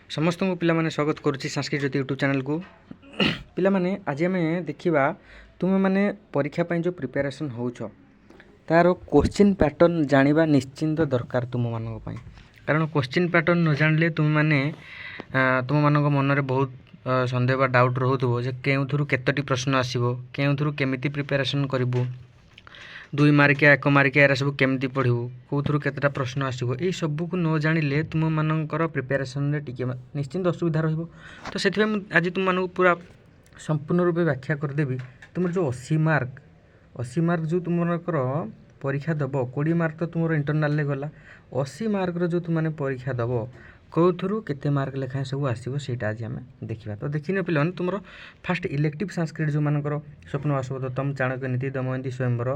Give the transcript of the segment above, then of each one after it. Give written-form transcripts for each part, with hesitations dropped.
समस्त को पिलाने स्वागत करुच्ची संस्कृत ज्योति यूट्यूब चैनल को पिलाने आज आम देखा तुम मैंने परीक्षा जो प्रिपेरेसन हो तार क्वेश्चन पैटर्न जानिबा निश्चिंत दरकार तुम मानक पई। कारण क्वेश्चन पैटर्न न जानिले तुम माने तुम मानक मन में बहुत संदेह बा डाउट रोथुबो जे केउथुरु केतोटी प्रश्न आसीबो केउथुरु केमिति प्रिपेरेसन करिवो 2 मार्किया 1 मार्किया एरा सब केमती पढ़ू कौन केतटा प्रश्न आसो ये सब को न जानिले तुम मानकर प्रिपेरेसन रे टिके निश्चिंत असुविधा रहिबो। तो से आज तुम मानक पूरा संपूर्ण रूपे व्याख्या करदेवी तुम जो 80 मार्क जो तुमकर परीक्षा दब 20 मार्क तो तुम इंटरनाल गला 80 मार्क जो तुमने परीक्षा दब कौथुरु केते मार्क लेखाएं सब आसो सेटा आज आम देखा। तो देखने पे तुम फास्ट इलेक्टिव संस्कृत जो मानकर स्वप्न वासवदत्तम चाणक्य नीति दमयंती स्वयंवर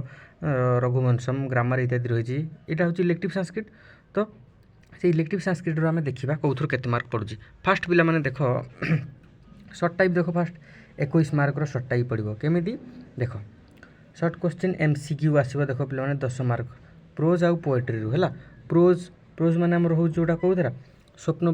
रघुवंशम ग्रामर इत्यादि रही यहाँ हूँ इलेक्टिव संस्कृत। तो से इलेक्टिव संस्कृत आम देखा कौथुरु केते मार्क पड़ुची। फास्ट पिला माने देख सर्ट टाइप देख फास्ट 21 मार्क सर्ट टाइप पड़ो केमी देख सर्ट क्वेश्चन MCQ आसो देख पे 10 मार्क प्रोज आउ पोएट्री है प्रोज माने आम हूँ जोटा कौन स्वप्न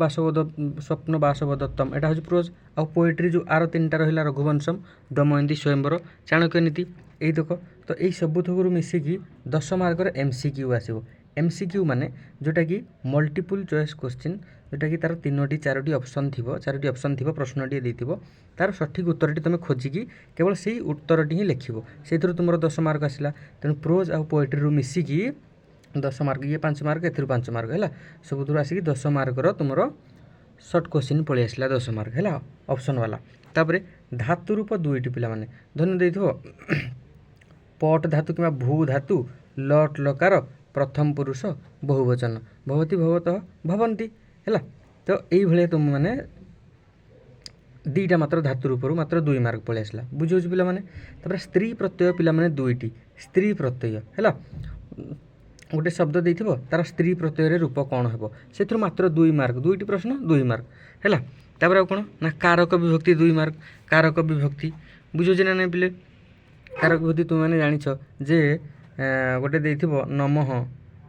वासवदत्तम एटा हूँ प्रोज आउ पोएट्री जो आर 3टा रहा रघुवंशम दमयंती स्वयंवर चाणक्य नीति यही देख। तो यही सबुथ मिसिकी 10 मार्कर MCQ आसो। MCQ माने जोटा कि मल्टीपल चॉइस क्वेश्चन जोटा कि तार 3टी 4टी ऑप्शन थी 4टी ऑप्शन थी प्रश्नटी देथिबो तार सठिक उत्तरटी तुम खोजिकी केवल से उत्तरटी ही लिखिबो से तुम 10 मार्क आसला। तेणु प्रोज आउ पोएट्री रू मिसिकी 10 मार्क ये 5 मार्क ए 5 मार्क है सबुथ आसिक 10 मार्कर तुम सर्ट क्वेश्चन पलि आसला 10 मार्क है ऑप्शन वाला। तापर धातु रूप 2टी पिला माने धन्य देथिबो पट धातु कि भू धातु लट लकार प्रथम पुरुष बहुवचन भवती भवतः भवंती है। तो ये तुम मैंने 2टा मात्र धातु रूपर मात्र 2 मार्क पलि आसला बुझे पिला माने। तापर स्त्री प्रत्यय पिला माने 2टी स्त्री प्रत्यय है गोटे शब्द देथिबो तार स्त्री प्रत्यय रूप कौन हेबो से मात्र 2 मार्क 2टी प्रश्न 2 मार्क है। तापर आ कौन ना कारक विभक्ति 2 मार्क कारक विभक्ति बुझे ना नहीं पिले कारक विभक्ति तुम मैंने जानिछ जे गोटे देथिबो नमः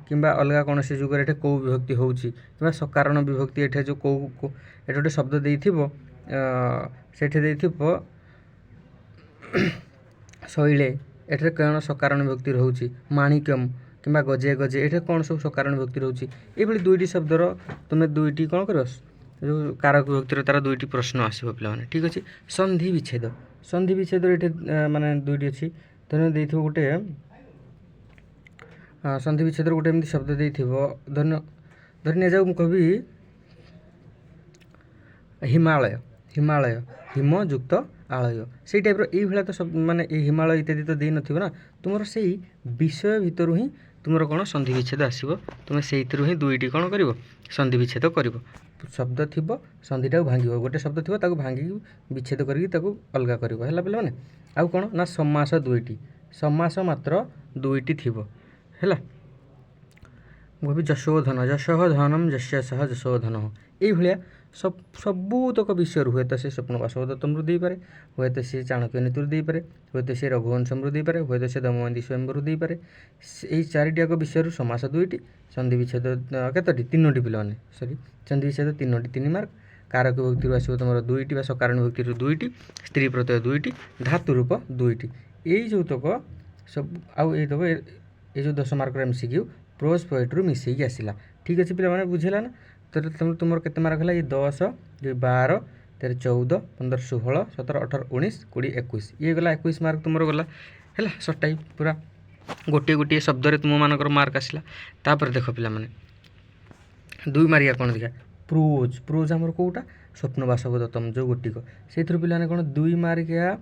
किंबा अलगा कौन से जुगर एठे कौ विभक्ति होउची किंबा सकारण विभक्ति एठे जो कौ एठे गोटे शब्द देथिबो सेठे देथिबो शैले एठे कौन सकारण विभक्ति रहउची माणिक्यम किंबा गजे गजे एठे कौन सब सकारण विभक्ति रहउची एभली 2टी शब्दर तुम 2टी कौन कर जो कारक विभक्तिर तार 2टी प्रश्न आसो पिला माने ठीक अछि। संधि विच्छेद एठे माने 2टी अछि तेने देथिबो गोटे संधि विच्छेद गोटे एमती शब्द देथिबो धन्य जाऊ कवि हिमालय हिम युक्त आलय से टाइप यही भाया तो सब माने हिमालय इत्यादि तो दे नथिबो ना तुमर से विषय भितर ही तुमर कौन संधि विच्छेद आसो तुम से ही 2टी कौन कर संधि विच्छेद कर शब्द थी संधिटा भांग गोटे शब्द थी भांगी विच्छेद करके अलग कर पे आउ कौन ना समास 2टी समास मात्र 2टी थी है भावी जशोधन जशोधनम जश्य सह जशोधन ये सबूतक विषय हुए तो से स्वप्न वासवदत्तम रू देपे हुए तो सी चाणक्य नीति देपे हुए तो सी रघुवंशम रू देपे हुए तो से दमयंती स्वयंवर देपे यही 4टी विषय समास 2टी संधि विच्छेद केतोटी 3टी पिला सॉरी संधि विच्छेद 3टी 3 मार्क कारक विभक्ति आसो तुम 2टी सकारण विभक्ति 2टी स्त्री प्रत्यय 2टी धातु रूप 2टी यही जो तक सब आउ ये जो 10 मार्क MCQ प्रोज पोएट्री मिसेक आसला ठीक अच्छे पे बुझेगा ना। तो तुम केते मार्क है ये 10 12 13 14 15 16 17 18 19 20 21 ये गला 21 मार्क तुम गला है सर्ट टाइप पूरा गोटे गोटे शब्द तुम मानकर मार्क आसला। तापर देख पिला माने 2 मार्किया कौन देखा प्रोज आमर कौटा स्वप्न वासवदत्तम जो गोटिक से पिला कौन 2 मार्किया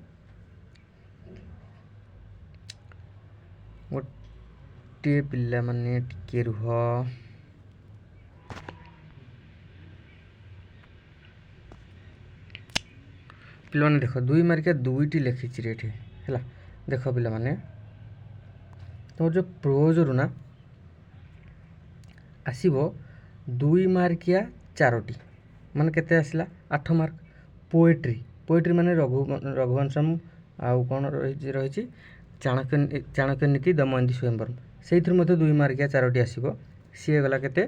गोटे पिला माने टिके रुह पिलाने देख 2 मार्किया 2टी लिखी रे है देख पिला माने तुम जो प्रोज रू ना आसब 2 मार्किया 4टी माने केते आसला 8 मार्क पोएट्री माने रघुवंशम आउ कौन रही चाणक्य नीति दमयंती स्वयंवर से 2 मार्किया 4टी आसब सी गला केते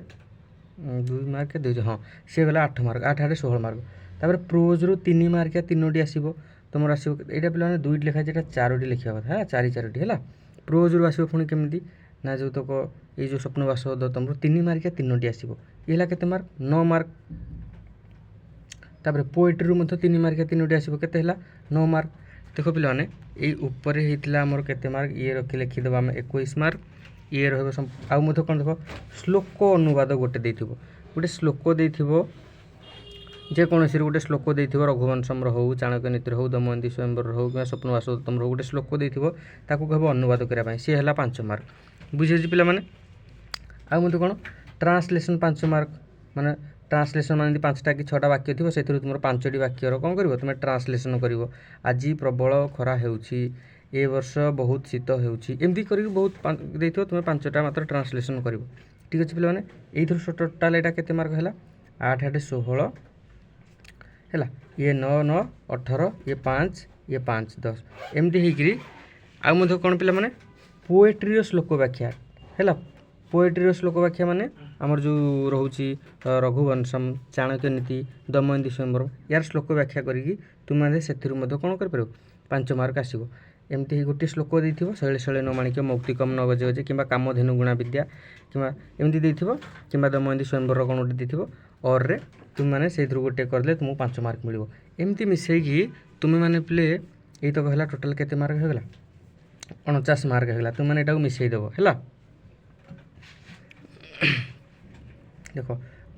2 ମାର୍କ 2 ହଁ ସିଏ ଗଲା 8 ମାର୍କ 8 8 16 ମାର୍କ। ତାପରେ ପ୍ରୋଜ୍ରୁ 3 ମାର୍କିଆ 3ଟି ଆସିବ ତୁମର ଆସିବ ଏଇଟା ପିଲାମାନେ 2ଟି ଲେଖା ଅଛି ଏଇଟା 4ଟି ଲେଖିବା କଥା ହେଲା 4ଟି ହେଲା। ପ୍ରୋଜ୍ରୁ ଆସିବ ପୁଣି କେମିତି ନା ଯେଉଁତକ ଏଇ ଯେଉଁ ସ୍ୱପ୍ନ ବାସବଦତ୍ତ ତମର 3 ମାର୍କିଆ 3ଟି ଆସିବ ଇଏ ହେଲା କେତେ ମାର୍କ 9 ମାର୍କ। ତାପରେ ପୋଏଟ୍ରିରୁ ମଧ୍ୟ 3 ମାର୍କିଆ 3ଟି ଆସିବ କେତେ ହେଲା 9 ମାର୍କ। ଦେଖ ପିଲାମାନେ ଏଇ ଉପରେ ହେଇଥିଲା ଆମର କେତେ ମାର୍କ ଇଏ ଲେଖିଦେବା ଆମେ 21 ମାର୍କ ଇଏ ରହିବ ଆଉ ମଧ୍ୟ କ'ଣ ଦେଖ ଶ୍ଲୋକ ଅନୁବାଦ ଗୋଟେ ଦେଇଥିବ ଗୋଟେ ଶ୍ଲୋକ ଦେଇଥିବ ଯେକୌଣସିରେ ଗୋଟେ ଶ୍ଲୋକ ଦେଇଥିବ ରଘୁବଂଶମର ହେଉ ଚାଣକ୍ୟ ନୀତିର ହେଉ ଦମୟନ୍ତୀ ସ୍ୱୟଂବରର ହେଉ କିମ୍ବା ସ୍ୱପ୍ନ ବାସବଦତ୍ତମର ହେଉ ଗୋଟେ ଶ୍ଲୋକ ଦେଇଥିବ ତାକୁ କହିବ ଅନୁବାଦ କରିବା ପାଇଁ ସିଏ ହେଲା 5 ମାର୍କ। ବୁଝିହେଉଛି ପିଲାମାନେ। ଆଉ ମଧ୍ୟ କ'ଣ ଟ୍ରାନ୍ସଲେସନ୍ 5 ମାର୍କ ମାନେ ଟ୍ରାନ୍ସଲେସନ୍ ମାନେ 5ଟା କି 6ଟା ବାକ୍ୟ ଥିବ ସେଥିରୁ ତୁମର 5ଟି ବାକ୍ୟର କ'ଣ କରିବ ତୁମେ ଟ୍ରାନ୍ସଲେସନ୍ କରିବ। ଆଜି ପ୍ରବଳ ଖରା ହେଉଛି ଏ ବର୍ଷ ବହୁତ ଶୀତ ହେଉଛି ଏମିତି କରିକି ବହୁତ ଦେଇଥିବ ତୁମେ 5ଟା ମାତ୍ର ଟ୍ରାନ୍ସଲେସନ୍ କରିବ। ଠିକ୍ ଅଛି ପିଲାମାନେ ଏଇଥିରୁ ଟୋଟାଲ୍ ଏଇଟା କେତେ ମାର୍କ ହେଲା 8 8 16 ହେଲା ଇଏ 9 9 18 ଇଏ 5 ଇଏ 5 10 ଏମିତି ହେଇକିରି। ଆଉ ମଧ୍ୟ କ'ଣ ପିଲାମାନେ ପୋଏଟ୍ରିର ଶ୍ଲୋକ ବ୍ୟାଖ୍ୟା ହେଲା ପୋଏଟ୍ରିର ଶ୍ଲୋକ ବ୍ୟାଖ୍ୟା ମାନେ ଆମର ଯେଉଁ ରହୁଛି ରଘୁବଂଶମ ଚାଣକ୍ୟ ନୀତି ଦମୟନ୍ତୀ ସ୍ୱୟଂବର ୟାର ଶ୍ଲୋକ ବ୍ୟାଖ୍ୟା କରିକି ତୁମେ ସେଥିରୁ ମଧ୍ୟ କ'ଣ କରିପାରିବ 5 ମାର୍କ ଆସିବ। ଏମିତି ଗୋଟିଏ ଶ୍ଲୋକ ଦେଇଥିବ ଶୈଳେ ଶୈଳେ ନ ମାଣିକ୍ୟ ମୌକ୍ତିକମ ନ ଗଜେ ଗଜେ କିମ୍ବା କାମଧେନୁ ଗୁଣା ବିଦ୍ୟା କିମ୍ବା ଏମିତି ଦେଇଥିବ କିମ୍ବା ଦମୟନ୍ତୀ ସ୍ୱୟଂବରର କ'ଣ ଗୋଟେ ଦେଇଥିବ ଅର୍ରେ ତୁମେମାନେ ସେଇଥିରୁ ଗୋଟେ କରିଦେଲେ ତୁମକୁ 5 ମାର୍କ ମିଳିବ। ଏମିତି ମିଶାଇକି ତୁମେମାନେ ପିଲେ ଏଇ ତକ ହେଲା ଟୋଟାଲ୍ କେତେ ମାର୍କ ହେଇଗଲା 49 ମାର୍କ ହେଇଗଲା। ତୁମେମାନେ ଏଟାକୁ ମିଶାଇ ଦେବ ହେଲା। ଦେଖ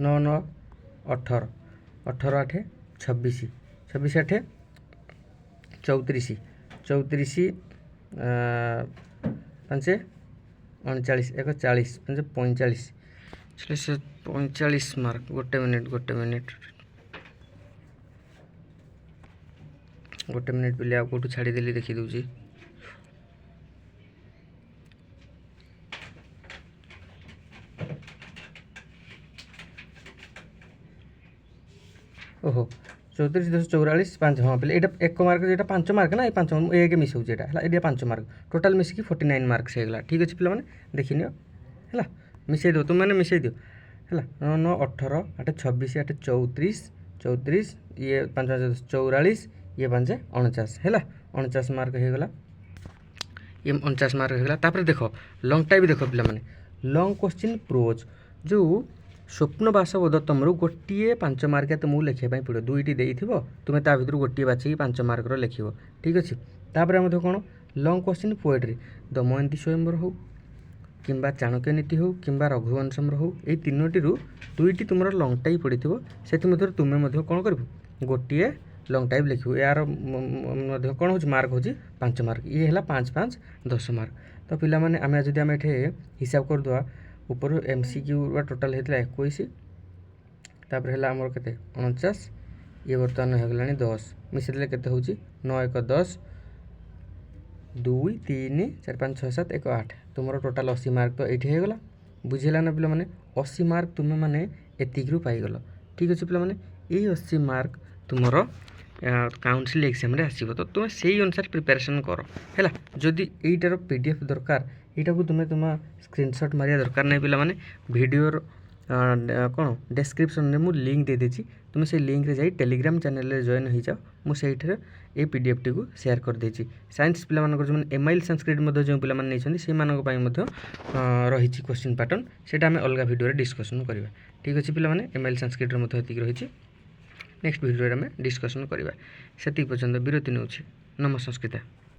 9 9 18 18 8 26 26 8 34 34 5 39 1 40 5 45 45 ମାର୍କ। ଗୋଟେ ମିନିଟ୍ ପିଲେ ଆଉ କେଉଁଠୁ ଛାଡ଼ିଦେଲି ଦେଖିଦେଉଛି। ଓହୋ 34 10 44 5 ହଁ ପିଲେ ଏଇଟା 1 ମାର୍କ যেটা 5 ମାର୍କ ନା এই 5 ମୁଁ ଏକ ମିଶାଉଛି ଏଇଟା ହେଲା ଏଇଟା 5 ମାର୍କ ଟୋଟାଲ୍ ମିଶିକି 49 ମାର୍କସ୍ ହେଇଗଲା। ଠିକ୍ ଅଛି ପିଲାମାନେ ଦେଖିନିଅ ହେଲା ମିଶାଇ ଦିଅ ତୁମେମାନେ ମିଶାଇ ଦିଅ ହେଲା 9 9 18 8 26 8 34 34 ଇଏ 5 5 44 ଇଏ 5 49 ହେଲା 49 ମାର୍କ ହେଇଗଲା ଇଏ 49 ମାର୍କ ହେଇଗଲା। ତାପରେ ଦେଖ ଲଙ୍ଗ୍ ଟାଇପ୍ ଦେଖ ପିଲାମାନେ ଲଙ୍ଗ୍ କୋଶ୍ଚିନ୍ ପ୍ରୋଜ୍ ଯେଉଁ ସ୍ୱପ୍ନ ବାସବଦତ୍ତମରୁ ଗୋଟିଏ 5 ମାର୍କିଆ ତୁମକୁ ଲେଖିବା ପାଇଁ ପଡ଼ିବ 2ଟି ଦେଇଥିବ ତୁମେ ତା ଭିତରୁ ଗୋଟିଏ ବାଛିକି 5 ମାର୍କର ଲେଖିବ। ଠିକ୍ ଅଛି। ତାପରେ ମଧ୍ୟ କ'ଣ ଲଙ୍ଗ୍ କୋଶ୍ଚିନ୍ ପୋଏଟ୍ରି ଦମୟନ୍ତୀ ସ୍ୱୟଂବର ହେଉ କିମ୍ବା ଚାଣକ୍ୟ ନୀତି ହେଉ କିମ୍ବା ରଘୁବଂଶମର ହେଉ ଏଇ 3ଟିରୁ 2ଟି ତୁମର ଲଙ୍ଗ୍ ଟାଇପ୍ ପଡ଼ିଥିବ ସେଥିମଧ୍ୟରୁ ତୁମେ ମଧ୍ୟ କ'ଣ କରିବ ଗୋଟିଏ ଲଙ୍ଗ୍ ଟାଇପ୍ ଲେଖିବ। ଏହାର ମଧ୍ୟ କ'ଣ ହେଉଛି ମାର୍କ ହେଉଛି 5 ମାର୍କ ଇଏ ହେଲା 5 5 10 ମାର୍କ। ତ ପିଲାମାନେ ଯଦି ଆମେ ଏଠି ହିସାବ କରିଦେବା ଉପରୁ MCQ ଟୋଟାଲ୍ ହେଇଥିଲା 21 ତାପରେ ହେଲା ଆମର କେତେ 49 ଇଏ ବର୍ତ୍ତମାନ ହେଇଗଲାଣି 10 ମିଶାଇଦେଲେ କେତେ ହେଉଛି 9 1 10 2 3 4 5 6 7 1 8 ତୁମର ଟୋଟାଲ୍ 80 ମାର୍କ ତ ଏଇଠି ହେଇଗଲା। ବୁଝିହେଲା ନା ପିଲାମାନେ 80 ମାର୍କ ତୁମେମାନେ ଏତିକିରୁ ପାଇଗଲ। ଠିକ୍ ଅଛି ପିଲାମାନେ ଏଇ 80 ମାର୍କ ତୁମର କାଉନସିଲ୍ ଏକ୍ଜାମ୍ରେ ଆସିବ ତ ତୁମେ ସେଇ ଅନୁସାରେ ପ୍ରିପାରେସନ୍ କର ହେଲା। ଯଦି ଏଇଟାର PDF ଦରକାର ଏଇଟାକୁ ତୁମ ସ୍କ୍ରିନଶଟ୍ ମାରିବା ଦରକାର ନାହିଁ ପିଲାମାନେ ଭିଡ଼ିଓର କ'ଣ ଡେସ୍କ୍ରିପ୍ସନ୍ରେ ମୁଁ ଲିଙ୍କ୍ ଦେଇଦେଇଛି ତୁମେ ସେଇ ଲିଙ୍କ୍ରେ ଯାଇ ଟେଲିଗ୍ରାମ ଚ୍ୟାନେଲ୍ରେ ଜଏନ୍ ହୋଇଯାଅ ମୁଁ ସେଇଥିରେ এই PDFଟିକୁ ସେୟାର କରିଦେଇଛି। ସାଇନ୍ସ ପିଲାମାନଙ୍କର ଯେଉଁମାନେ MIL ସାଂସ୍କ୍ରିଟ୍ ମଧ୍ୟ ଯେଉଁ ପିଲାମାନେ ନେଇଛନ୍ତି ସେଇମାନଙ୍କ ପାଇଁ ମଧ୍ୟ ରହିଛି କୋଶ୍ଚିନ୍ ପାଟର୍ନ ସେଇଟା ଆମେ ଅଲଗା ଭିଡ଼ିଓରେ ଡିସ୍କସନ୍ କରିବା। ଠିକ୍ ଅଛି ପିଲାମାନେ MIL ସାଂସ୍କ୍ରିଟ୍ର ମଧ୍ୟ ଏତିକି ରହିଛି ନେକ୍ସଟ ଭିଡ଼ିଓରେ ଆମେ ଡିସ୍କସନ୍ କରିବା। ସେତିକି ପର୍ଯ୍ୟନ୍ତ ବିରତି ନେଉଛି। ନମ ସଂସ୍କୃତା।